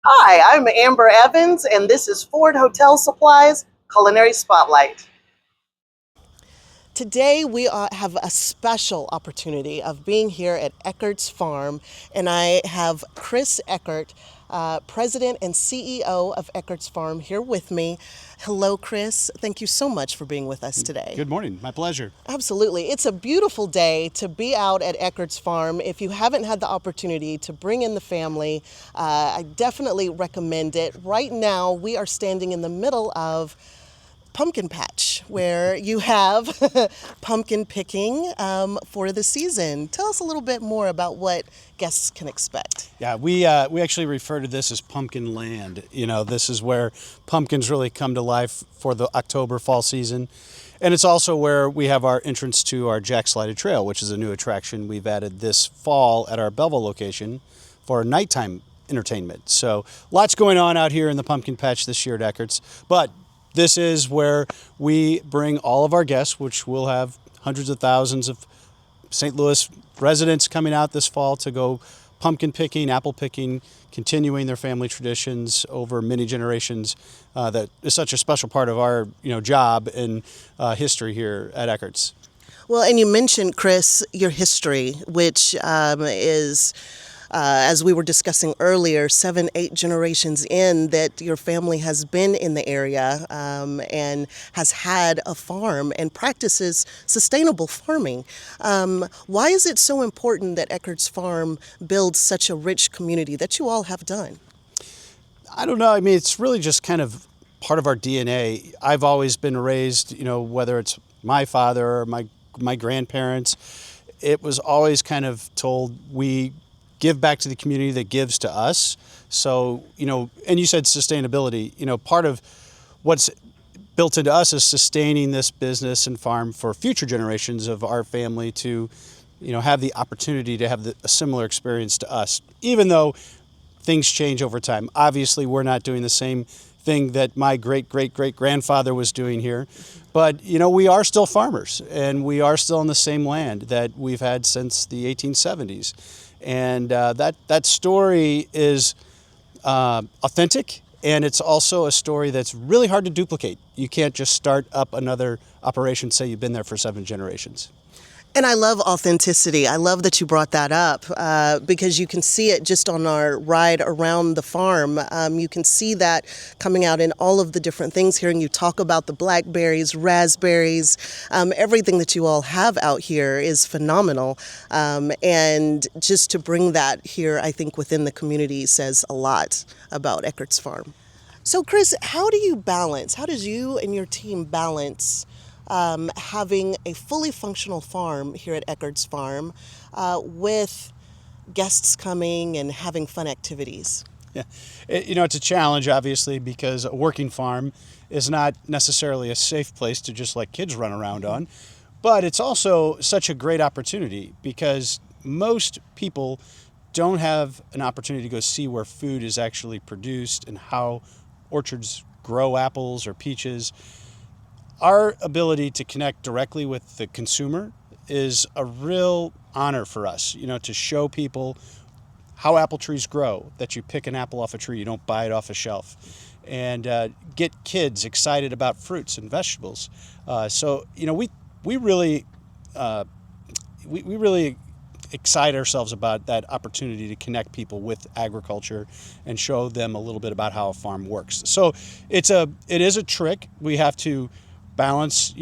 Hi, I'm Amber Evans, and this is Ford Hotel Supplies Culinary Spotlight. Today, we have a special opportunity of being here at Eckert's Farm, and I have Chris Eckert, President and CEO of Eckert's Farm, here with me. Hello, Chris. Thank you so much for being with us today. Good morning. My pleasure. Absolutely. It's a beautiful day to be out at Eckert's Farm. If you haven't had the opportunity to bring in the family, I definitely recommend it. Right now, we are standing in the middle of pumpkin patch where you have pumpkin picking for the season. Tell us a little bit more about what guests can expect. Yeah, we actually refer to this as pumpkin land. You know, this is where pumpkins really come to life for the October fall season. And it's also where we have our entrance to our Jack Slided Trail, which is a new attraction we've added this fall at our Belleville location for nighttime entertainment. So lots going on out here in the pumpkin patch this year at Eckert's. But this is where we bring all of our guests, which we'll have hundreds of thousands of St. Louis residents coming out this fall to go pumpkin picking, apple picking, continuing their family traditions over many generations. That is such a special part of our job and history here at Eckert's. Well, and you mentioned, Chris, your history, which is, as we were discussing earlier, 7, 8 generations in that your family has been in the area and has had a farm and practices sustainable farming. Why is it so important that Eckert's Farm builds such a rich community that you all have done? I don't know. I mean, it's really just kind of part of our DNA. I've always been raised, whether it's my father or my grandparents, it was always kind of told we give back to the community that gives to us. So, and you said sustainability, part of what's built into us is sustaining this business and farm for future generations of our family to, have the opportunity to have a similar experience to us, even though things change over time. Obviously, we're not doing the same thing that my great-great-great-grandfather was doing here. But, we are still farmers, and we are still on the same land that we've had since the 1870s. And that story is authentic, and it's also a story that's really hard to duplicate. You can't just start up another operation, say you've been there for 7 generations. And I love authenticity. I love that you brought that up because you can see it just on our ride around the farm. You can see that coming out in all of the different things here. And you talk about the blackberries, raspberries, everything that you all have out here is phenomenal. And just to bring that here, I think within the community says a lot about Eckert's Farm. So, Chris, how does you and your team balance having a fully functional farm here at Eckert's Farm with guests coming and having fun activities? Yeah, it's a challenge, obviously, because a working farm is not necessarily a safe place to just let kids run around on. But it's also such a great opportunity because most people don't have an opportunity to go see where food is actually produced and how orchards grow apples or peaches. Our ability to connect directly with the consumer is a real honor for us, to show people how apple trees grow, that you pick an apple off a tree, you don't buy it off a shelf, and get kids excited about fruits and vegetables. So, we really we really excite ourselves about that opportunity to connect people with agriculture and show them a little bit about how a farm works. So it is a trick. We have to balance,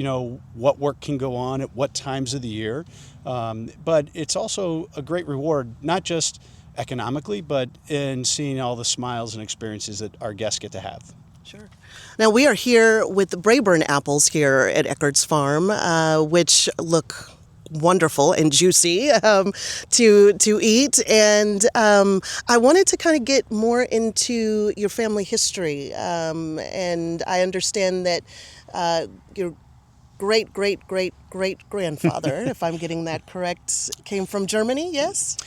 what work can go on at what times of the year. But it's also a great reward, not just economically, but in seeing all the smiles and experiences that our guests get to have. Sure. Now we are here with the Brayburn apples here at Eckert's Farm, which look wonderful and juicy to eat. And I wanted to kind of get more into your family history. And I understand that your great grandfather, if I'm getting that correct, came from Germany, yes?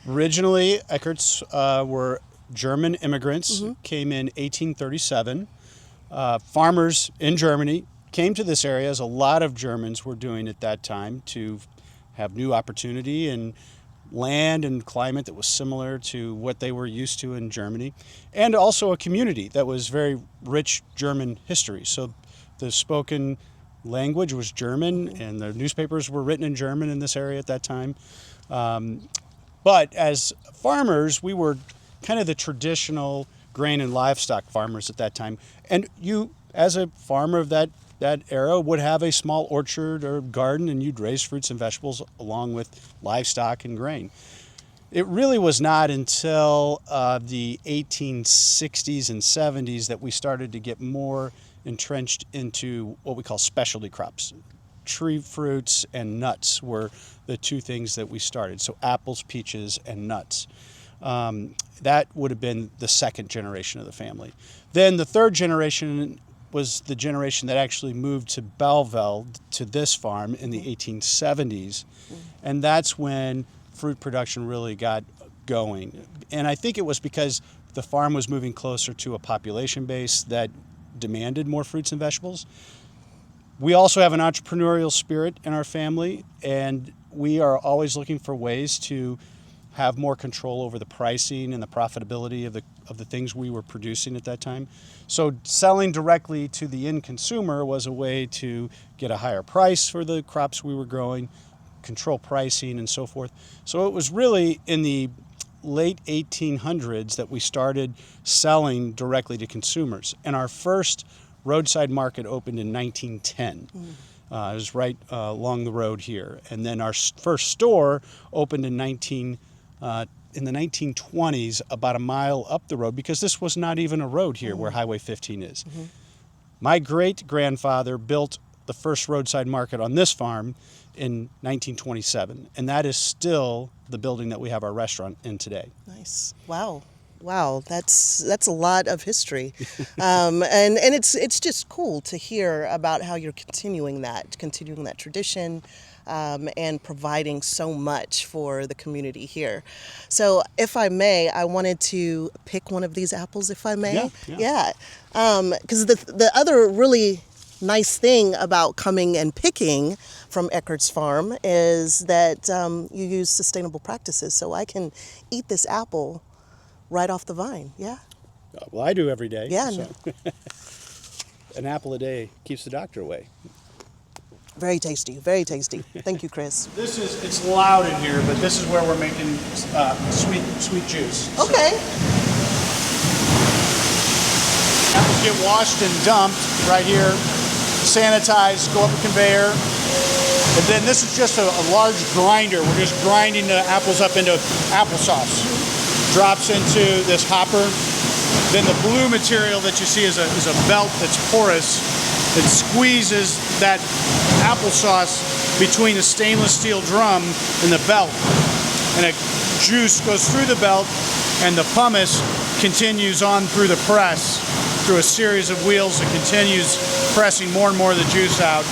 Originally, Eckerts were German immigrants, came in 1837. Farmers in Germany came to this area, as a lot of Germans were doing at that time, to have new opportunity and land and climate that was similar to what they were used to in Germany, and also a community that was very rich German history. So the spoken language was German, and the newspapers were written in German in this area at that time. But as farmers, we were kind of the traditional grain and livestock farmers at that time. And you, as a farmer of that era, would have a small orchard or garden, and you'd raise fruits and vegetables along with livestock and grain. It really was not until the 1860s and 70s that we started to get more entrenched into what we call specialty crops. Tree fruits and nuts were the two things that we started. So apples, peaches, and nuts. That would have been the second generation of the family. Then the third generation was the generation that actually moved to Belleville, to this farm, in the 1870s. And that's when fruit production really got going. And I think it was because the farm was moving closer to a population base that demanded more fruits and vegetables. We also have an entrepreneurial spirit in our family, and we are always looking for ways to have more control over the pricing and the profitability of the things we were producing at that time. So selling directly to the end consumer was a way to get a higher price for the crops we were growing, control pricing, and so forth. So it was really in the late 1800s that we started selling directly to consumers. And our first roadside market opened in 1910. It was right along the road here. And then our first store opened in the 1920s, about a mile up the road, because this was not even a road here where Highway 15 is. My great-grandfather built the first roadside market on this farm in 1927, and that is still the building that we have our restaurant in today. Nice. Wow, that's a lot of history, and it's just cool to hear about how you're continuing that tradition, and providing so much for the community here. So, if I may, I wanted to pick one of these apples, if I may. Yeah. Because the other really nice thing about coming and picking from Eckert's farm is that you use sustainable practices. So I can eat this apple right off the vine. Yeah. Well, I do every day. Yeah. So. An apple a day keeps the doctor away. Very tasty. Very tasty. Thank you, Chris. It's loud in here, but this is where we're making sweet juice. Okay. Apples get washed and dumped right here, sanitized, go up a conveyor. And then this is just a large grinder. We're just grinding the apples up into applesauce. Drops into this hopper. Then the blue material that you see is a belt that's porous. It squeezes that applesauce between the stainless steel drum and the belt. And a juice goes through the belt, and the pumice continues on through the press, through a series of wheels that continues pressing more and more of the juice out.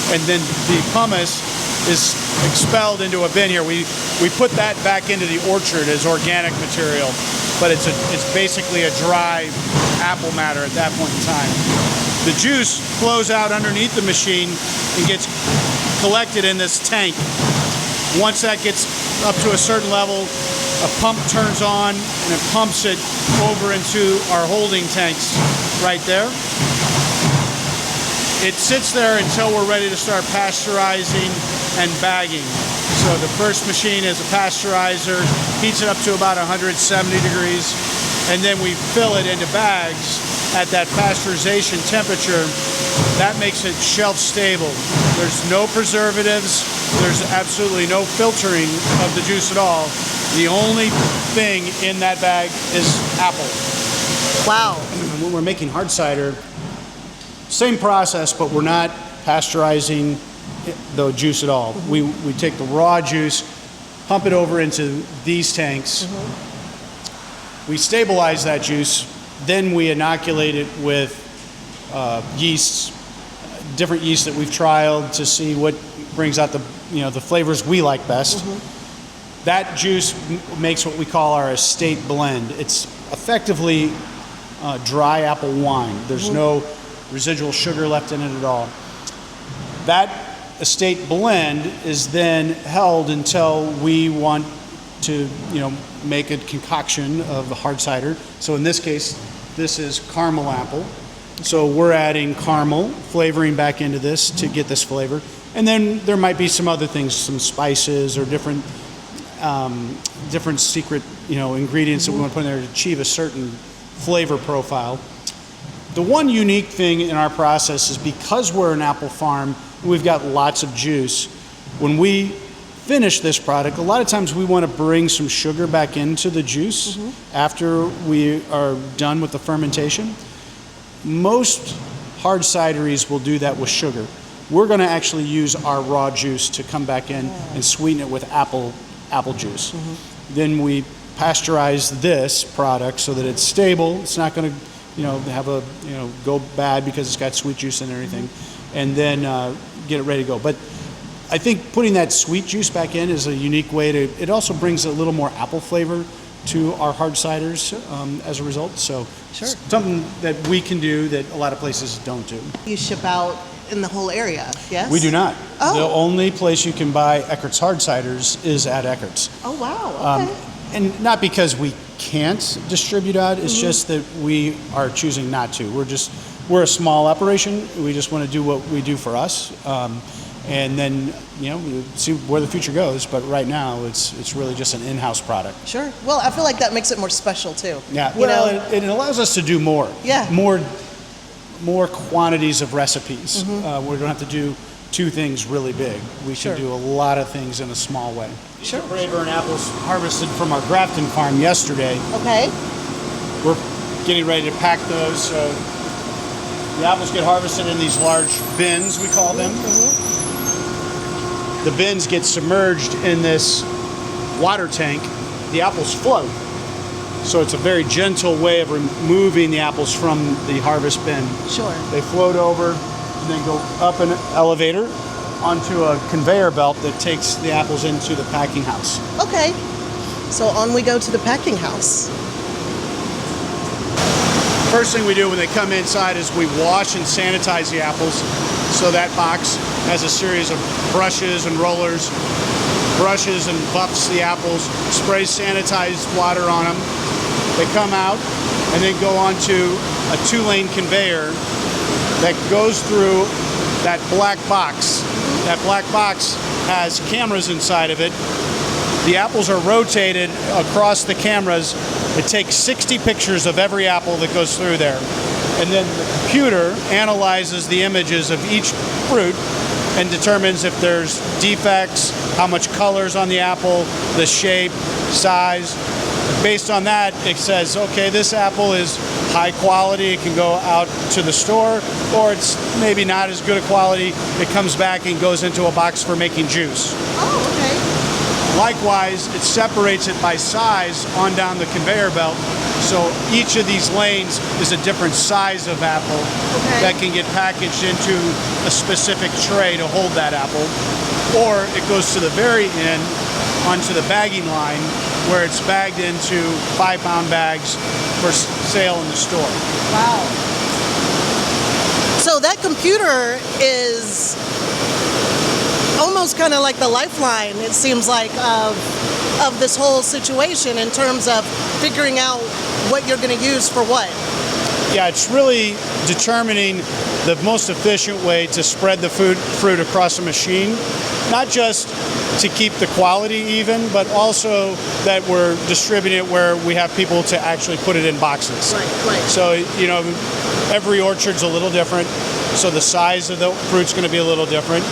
And then the pumice is expelled into a bin here. We put that back into the orchard as organic material, but it's basically a dry apple matter at that point in time. The juice flows out underneath the machine and gets collected in this tank. Once that gets up to a certain level, a pump turns on and it pumps it over into our holding tanks right there. It sits there until we're ready to start pasteurizing and bagging. So the first machine is a pasteurizer, heats it up to about 170 degrees, and then we fill it into bags at that pasteurization temperature. That makes it shelf stable. There's no preservatives, there's absolutely no filtering of the juice at all. The only thing in that bag is apple. Wow. When we're making hard cider, same process, but we're not pasteurizing the juice at all. We take the raw juice, pump it over into these tanks. We stabilize that juice, then we inoculate it with yeasts, different yeasts that we've trialed to see what brings out the flavors we like best. That juice makes what we call our estate blend. It's effectively dry apple wine. There's no residual sugar left in it at all. That estate blend is then held until we want to, make a concoction of the hard cider. So in this case, this is caramel apple. So we're adding caramel flavoring back into this to get this flavor. And then there might be some other things, some spices or different secret, ingredients that we want to put in there to achieve a certain flavor profile. The one unique thing in our process is because we're an apple farm, we've got lots of juice. When we finish this product, a lot of times we want to bring some sugar back into the juice after we are done with the fermentation. Most hard cideries will do that with sugar. We're going to actually use our raw juice to come back in and sweeten it with apple juice. Then we pasteurize this product so that it's stable. It's not going to, have a, go bad because it's got sweet juice in it or anything. And then get it ready to go. But I think putting that sweet juice back in is a unique way to, it also brings a little more apple flavor to our hard ciders as a result. So something that we can do that a lot of places don't do. You ship out in the whole area, yes? We do not. Oh. The only place you can buy Eckert's hard ciders is at Eckert's. Oh, wow. Okay. And not because we can't distribute out, it's just that we are choosing not to. We're a small operation. We just want to do what we do for us. And then, we'll see where the future goes. But right now, it's really just an in-house product. Sure. Well, I feel like that makes it more special, too. Yeah. Well, it allows us to do more. Yeah. More quantities of recipes. We don't have to do two things really big. We can do a lot of things in a small way. Sure. These are Braeburn apples harvested from our Grafton farm yesterday. Okay. We're getting ready to pack those. The apples get harvested in these large bins, we call them. The bins get submerged in this water tank. The apples float. So it's a very gentle way of removing the apples from the harvest bin. Sure. They float over and then go up an elevator onto a conveyor belt that takes the apples into the packing house. Okay. So on we go to the packing house. First thing we do when they come inside is we wash and sanitize the apples. So that box has a series of brushes and rollers, brushes and buffs the apples, sprays sanitized water on them. They come out and then go onto a 2-lane conveyor that goes through that black box. That black box has cameras inside of it. The apples are rotated across the cameras. It takes 60 pictures of every apple that goes through there. And then the computer analyzes the images of each fruit and determines if there's defects, how much color's on the apple, the shape, size. Based on that, it says, okay, this apple is high quality, it can go out to the store, or it's maybe not as good a quality, it comes back and goes into a box for making juice. Oh, okay. Likewise, it separates it by size on down the conveyor belt, so each of these lanes is a different size of apple that can get packaged into a specific tray to hold that apple, or it goes to the very end onto the bagging line where it's bagged into 5-pound bags for sale in the store. Wow. So that computer is almost kind of like the lifeline, it seems like, of this whole situation in terms of figuring out what you're going to use for what. Yeah, it's really determining the most efficient way to spread the fruit across a machine, not just to keep the quality even, but also that we're distributing it where we have people to actually put it in boxes. Right. So, every orchard's a little different, so the size of the fruit's going to be a little different.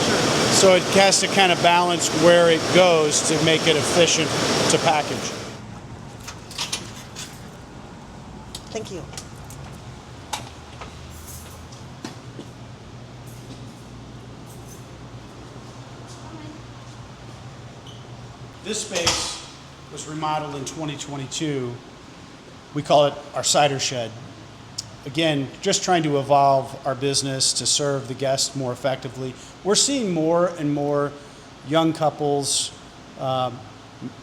So it has to kind of balance where it goes to make it efficient to package. Thank you. This space was remodeled in 2022. We call it our cider shed. Again, just trying to evolve our business to serve the guests more effectively. We're seeing more and more young couples,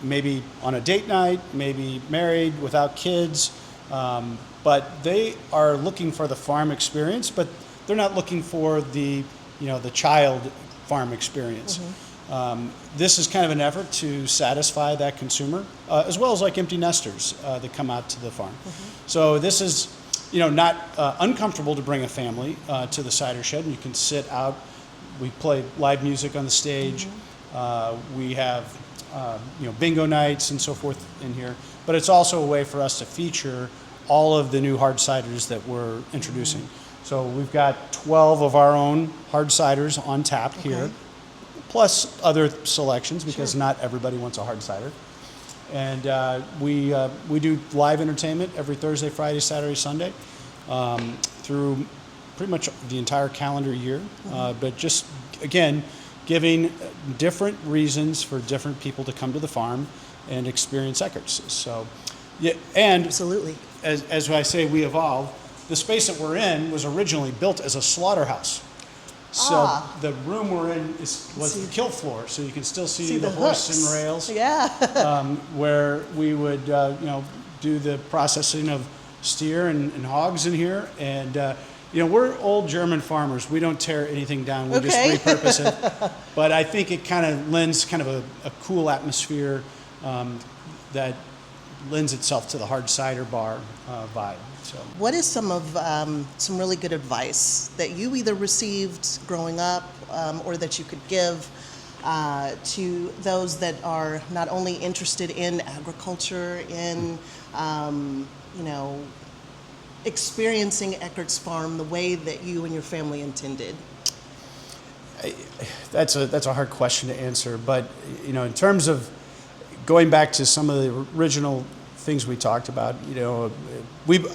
maybe on a date night, maybe married without kids, but they are looking for the farm experience, but they're not looking for the child farm experience. This is kind of an effort to satisfy that consumer, as well as like empty nesters that come out to the farm. So this is, not uncomfortable to bring a family to the cider shed, and you can sit out. We play live music on the stage. We have, bingo nights and so forth in here. But it's also a way for us to feature all of the new hard ciders that we're introducing. So we've got 12 of our own hard ciders on tap here, plus other selections because not everybody wants a hard cider. And we do live entertainment every Thursday, Friday, Saturday, Sunday through pretty much the entire calendar year. But just, again, giving different reasons for different people to come to the farm and experience Eckert's. So, yeah, and Absolutely. as I say, we evolve. The space that we're in was originally built as a slaughterhouse. So the room we're in was the kill floor, so you can still see the horse hooks. and rails. Yeah. Where we would, do the processing of steer and hogs in here. And, we're old German farmers. We don't tear anything down. We just repurpose it. But I think it kind of lends kind of a cool atmosphere that lends itself to the hard cider bar vibe. So, What is some of some really good advice that you either received growing up or that you could give to those that are not only interested in agriculture, in experiencing Eckert's Farm the way that you and your family intended? that's a hard question to answer. But in terms of going back to some of the original things we talked about,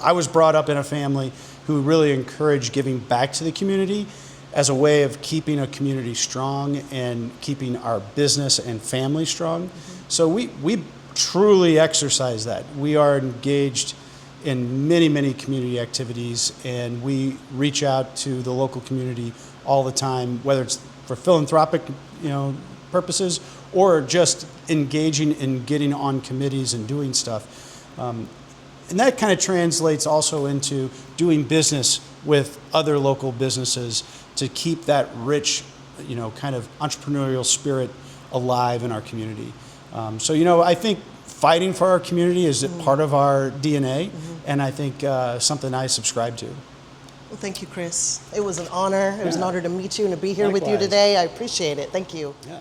I was brought up in a family who really encouraged giving back to the community as a way of keeping a community strong and keeping our business and family strong. So we truly exercise that. We are engaged in many, many community activities, and we reach out to the local community all the time, whether it's for philanthropic, purposes or just engaging in getting on committees and doing stuff. And that kind of translates also into doing business with other local businesses to keep that rich, kind of entrepreneurial spirit alive in our community. So, I think fighting for our community is part of our DNA, and I think something I subscribe to. Well, thank you, Chris. It was an honor. It was an honor to meet you and to be here with you Likewise. today. I appreciate it. Thank you. Yeah.